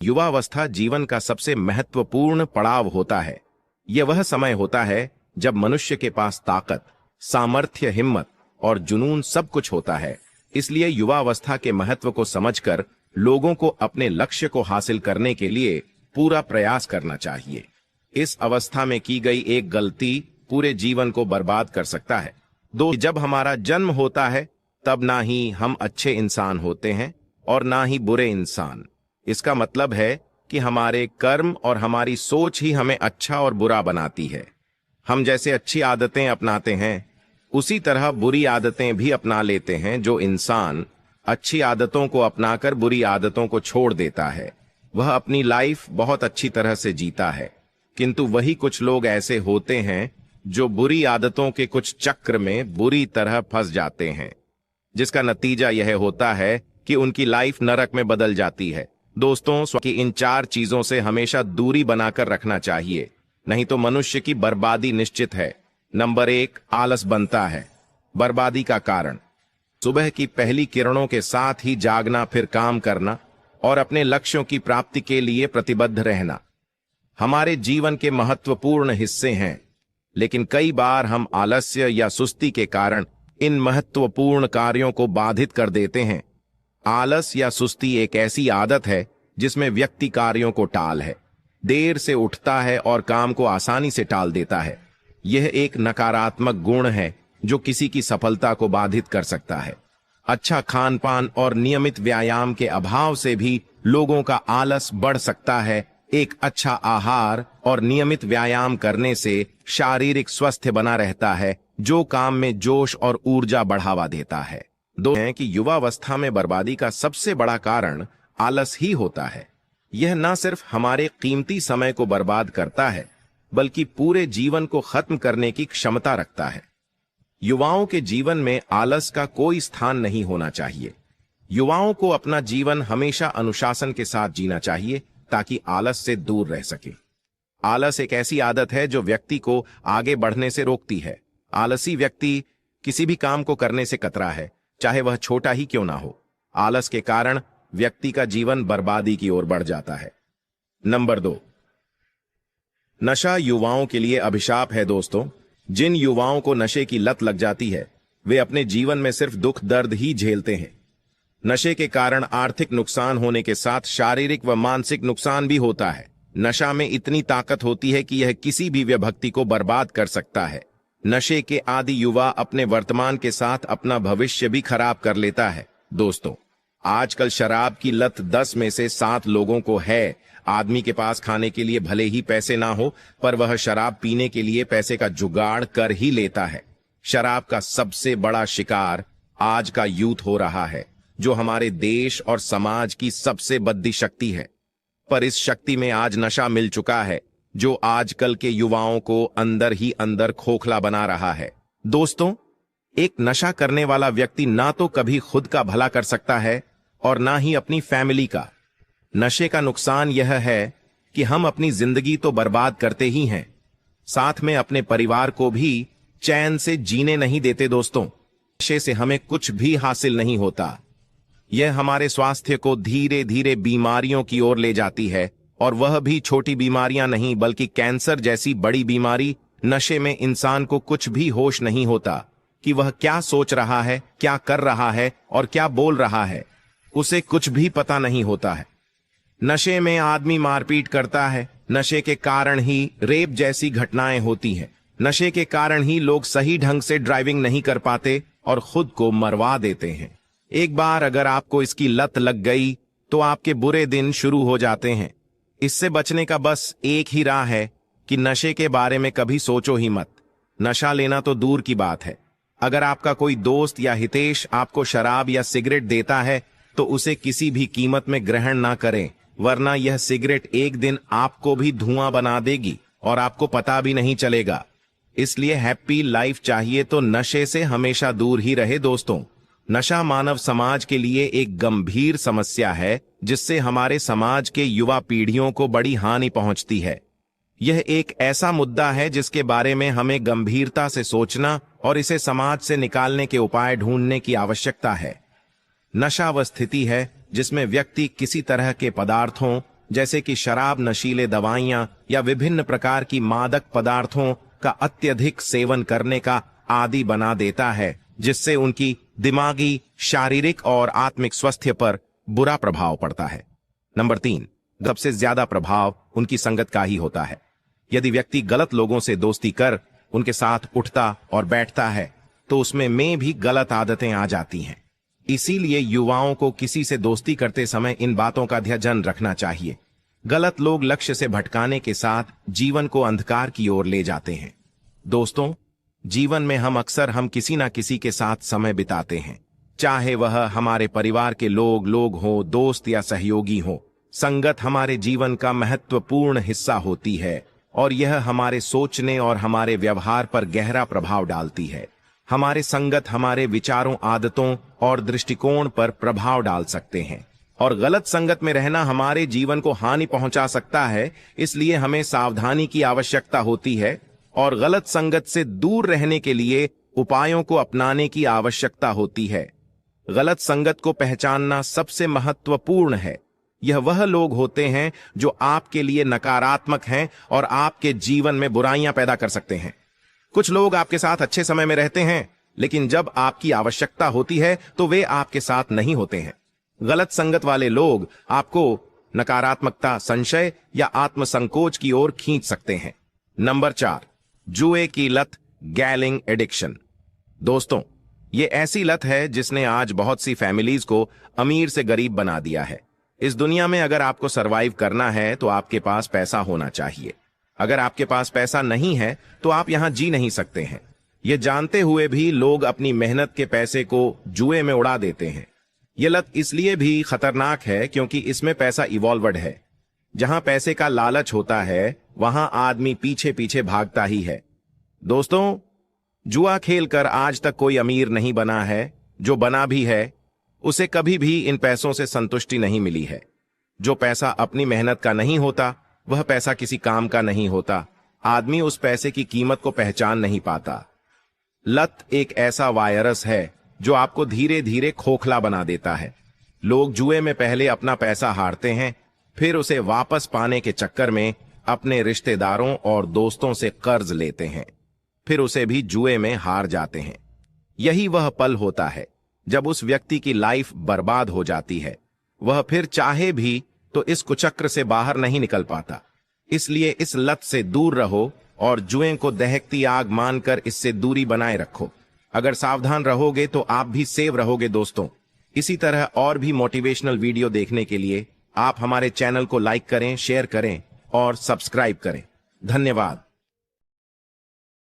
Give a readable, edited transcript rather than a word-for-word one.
युवावस्था जीवन का सबसे महत्वपूर्ण पड़ाव होता है। यह वह समय होता है जब मनुष्य के पास ताकत, सामर्थ्य, हिम्मत और जुनून सब कुछ होता है। इसलिए युवावस्था के महत्व को समझकर लोगों को अपने लक्ष्य को हासिल करने के लिए पूरा प्रयास करना चाहिए। इस अवस्था में की गई एक गलती पूरे जीवन को बर्बाद कर सकता है। जब हमारा जन्म होता है तब ना ही हम अच्छे इंसान होते हैं और ना ही बुरे इंसान। इसका मतलब है कि हमारे कर्म और हमारी सोच ही हमें अच्छा और बुरा बनाती है। हम जैसे अच्छी आदतें अपनाते हैं उसी तरह बुरी आदतें भी अपना लेते हैं। जो इंसान अच्छी आदतों को अपनाकर बुरी आदतों को छोड़ देता है वह अपनी लाइफ बहुत अच्छी तरह से जीता है। किंतु वही कुछ लोग ऐसे होते हैं जो बुरी आदतों के कुछ चक्र में बुरी तरह फंस जाते हैं, जिसका नतीजा यह होता है कि उनकी लाइफ नरक में बदल जाती है। दोस्तों, कि इन 4 चीजों से हमेशा दूरी बनाकर रखना चाहिए, नहीं तो मनुष्य की बर्बादी निश्चित है। नंबर 1, आलस बनता है बर्बादी का कारण। सुबह की पहली किरणों के साथ ही जागना, फिर काम करना और अपने लक्ष्यों की प्राप्ति के लिए प्रतिबद्ध रहना हमारे जीवन के महत्वपूर्ण हिस्से हैं। लेकिन कई बार हम आलस्य या सुस्ती के कारण इन महत्वपूर्ण कार्यों को बाधित कर देते हैं। आलस या सुस्ती एक ऐसी आदत है जिसमें व्यक्ति कार्यों को टाल है, देर से उठता है और काम को आसानी से टाल देता है। यह एक नकारात्मक गुण है जो किसी की सफलता को बाधित कर सकता है। अच्छा खान पान और नियमित व्यायाम के अभाव से भी लोगों का आलस बढ़ सकता है। एक अच्छा आहार और नियमित व्यायाम करने से शारीरिक स्वास्थ्य बना रहता है, जो काम में जोश और ऊर्जा बढ़ावा देता है। दो है कि युवावस्था में बर्बादी का सबसे बड़ा कारण आलस ही होता है। यह न सिर्फ हमारे कीमती समय को बर्बाद करता है बल्कि पूरे जीवन को खत्म करने की क्षमता रखता है। युवाओं के जीवन में आलस का कोई स्थान नहीं होना चाहिए। युवाओं को अपना जीवन हमेशा अनुशासन के साथ जीना चाहिए ताकि आलस से दूर रह सके। आलस एक ऐसी आदत है जो व्यक्ति को आगे बढ़ने से रोकती है। आलसी व्यक्ति किसी भी काम को करने से कतरा है, चाहे वह छोटा ही क्यों ना हो। आलस के कारण व्यक्ति का जीवन बर्बादी की ओर बढ़ जाता है। नंबर 2, नशा युवाओं के लिए अभिशाप है। दोस्तों, जिन युवाओं को नशे की लत लग जाती है वे अपने जीवन में सिर्फ दुख दर्द ही झेलते हैं। नशे के कारण आर्थिक नुकसान होने के साथ शारीरिक व मानसिक नुकसान भी होता है। नशा में इतनी ताकत होती है कि यह किसी भी व्यक्ति को बर्बाद कर सकता है। नशे के आदि युवा अपने वर्तमान के साथ अपना भविष्य भी खराब कर लेता है। दोस्तों, आजकल शराब की लत 10 में से 7 लोगों को है। आदमी के पास खाने के लिए भले ही पैसे ना हो पर वह शराब पीने के लिए पैसे का जुगाड़ कर ही लेता है। शराब का सबसे बड़ा शिकार आज का यूथ हो रहा है, जो हमारे देश और समाज की सबसे बड़ी शक्ति है। पर इस शक्ति में आज नशा मिल चुका है जो आजकल के युवाओं को अंदर ही अंदर खोखला बना रहा है। दोस्तों, एक नशा करने वाला व्यक्ति ना तो कभी खुद का भला कर सकता है और ना ही अपनी फैमिली का। नशे का नुकसान यह है कि हम अपनी जिंदगी तो बर्बाद करते ही हैं, साथ में अपने परिवार को भी चैन से जीने नहीं देते। दोस्तों, नशे से हमें कुछ भी हासिल नहीं होता। यह हमारे स्वास्थ्य को धीरे धीरे बीमारियों की ओर ले जाती है, और वह भी छोटी बीमारियां नहीं बल्कि कैंसर जैसी बड़ी बीमारी। नशे में इंसान को कुछ भी होश नहीं होता कि वह क्या सोच रहा है, क्या कर रहा है और क्या बोल रहा है। उसे कुछ भी पता नहीं होता है। नशे में आदमी मारपीट करता है। नशे के कारण ही रेप जैसी घटनाएं होती हैं। नशे के कारण ही लोग सही ढंग से ड्राइविंग नहीं कर पाते और खुद को मरवा देते हैं। एक बार अगर आपको इसकी लत लग गई तो आपके बुरे दिन शुरू हो जाते हैं। इससे बचने का बस एक ही राह है कि नशे के बारे में कभी सोचो ही मत। नशा लेना तो दूर की बात है, अगर आपका कोई दोस्त या हितेश आपको शराब या सिगरेट देता है तो उसे किसी भी कीमत में ग्रहण ना करें, वरना यह सिगरेट एक दिन आपको भी धुआं बना देगी और आपको पता भी नहीं चलेगा। इसलिए हैप्पी लाइफ चाहिए तो नशे से हमेशा दूर ही रहे। दोस्तों, नशा मानव समाज के लिए एक गंभीर समस्या है जिससे हमारे समाज के युवा पीढ़ियों को बड़ी हानि पहुंचती है। यह एक ऐसा मुद्दा है जिसके बारे में हमें गंभीरता से सोचना और इसे समाज से निकालने के उपाय ढूंढने की आवश्यकता है। नशा वह स्थिति है जिसमें व्यक्ति किसी तरह के पदार्थों, जैसे कि शराब, नशीले दवाइयां या विभिन्न प्रकार की मादक पदार्थों का अत्यधिक सेवन करने का आदी बना देता है, जिससे उनकी दिमागी, शारीरिक और आत्मिक स्वास्थ्य पर बुरा प्रभाव पड़ता है। नंबर 3, सबसे ज्यादा प्रभाव उनकी संगत का ही होता है। यदि व्यक्ति गलत लोगों से दोस्ती कर उनके साथ उठता और बैठता है तो उसमें भी गलत आदतें आ जाती हैं। इसीलिए युवाओं को किसी से दोस्ती करते समय इन बातों का ध्यान रखना चाहिए। गलत लोग लक्ष्य से भटकाने के साथ जीवन को अंधकार की ओर ले जाते हैं। दोस्तों, जीवन में हम अक्सर किसी ना किसी के साथ समय बिताते हैं, चाहे वह हमारे परिवार के लोग हो, दोस्त या सहयोगी हो। संगत हमारे जीवन का महत्वपूर्ण हिस्सा होती है और यह हमारे सोचने और हमारे व्यवहार पर गहरा प्रभाव डालती है। हमारे संगत हमारे विचारों, आदतों और दृष्टिकोण पर प्रभाव डाल सकते हैं और गलत संगत में रहना हमारे जीवन को हानि पहुंचा सकता है। इसलिए हमें सावधानी की आवश्यकता होती है और गलत संगत से दूर रहने के लिए उपायों को अपनाने की आवश्यकता होती है। गलत संगत को पहचानना सबसे महत्वपूर्ण है। यह वह लोग होते हैं जो आपके लिए नकारात्मक हैं और आपके जीवन में बुराइयां पैदा कर सकते हैं। कुछ लोग आपके साथ अच्छे समय में रहते हैं, लेकिन जब आपकी आवश्यकता होती है तो वे आपके साथ नहीं होते हैं। गलत संगत वाले लोग आपको नकारात्मकता, संशय या आत्मसंकोच की ओर खींच सकते हैं। नंबर 4, जुए की लत, गैम्बलिंग एडिक्शन। दोस्तों, ये ऐसी लत है जिसने आज बहुत सी फैमिलीज को अमीर से गरीब बना दिया है। इस दुनिया में अगर आपको सरवाइव करना है तो आपके पास पैसा होना चाहिए। अगर आपके पास पैसा नहीं है तो आप यहां जी नहीं सकते हैं। यह जानते हुए भी लोग अपनी मेहनत के पैसे को जुए में उड़ा देते हैं। यह लत इसलिए भी खतरनाक है क्योंकि इसमें पैसा इवॉल्वर्ड है। जहां पैसे का लालच होता है वहां आदमी पीछे पीछे भागता ही है। दोस्तों, जुआ खेलकर आज तक कोई अमीर नहीं बना है। जो बना भी है उसे कभी भी इन पैसों से संतुष्टि नहीं मिली है। जो पैसा अपनी मेहनत का नहीं होता वह पैसा किसी काम का नहीं होता। आदमी उस पैसे की कीमत को पहचान नहीं पाता। लत एक ऐसा वायरस है जो आपको धीरे धीरे खोखला बना देता है। लोग जुए में पहले अपना पैसा हारते हैं, फिर उसे वापस पाने के चक्कर में अपने रिश्तेदारों और दोस्तों से कर्ज लेते हैं, फिर उसे भी जुए में हार जाते हैं। यही वह पल होता है जब उस व्यक्ति की लाइफ बर्बाद हो जाती है। वह फिर चाहे भी तो इस कुचक्र से बाहर नहीं निकल पाता। इसलिए इस लत से दूर रहो और जुए को दहकती आग मानकर इससे दूरी बनाए रखो। अगर सावधान रहोगे तो आप भी सेव रहोगे। दोस्तों, इसी तरह और भी मोटिवेशनल वीडियो देखने के लिए आप हमारे चैनल को लाइक करें, शेयर करें और सब्सक्राइब करें। धन्यवाद।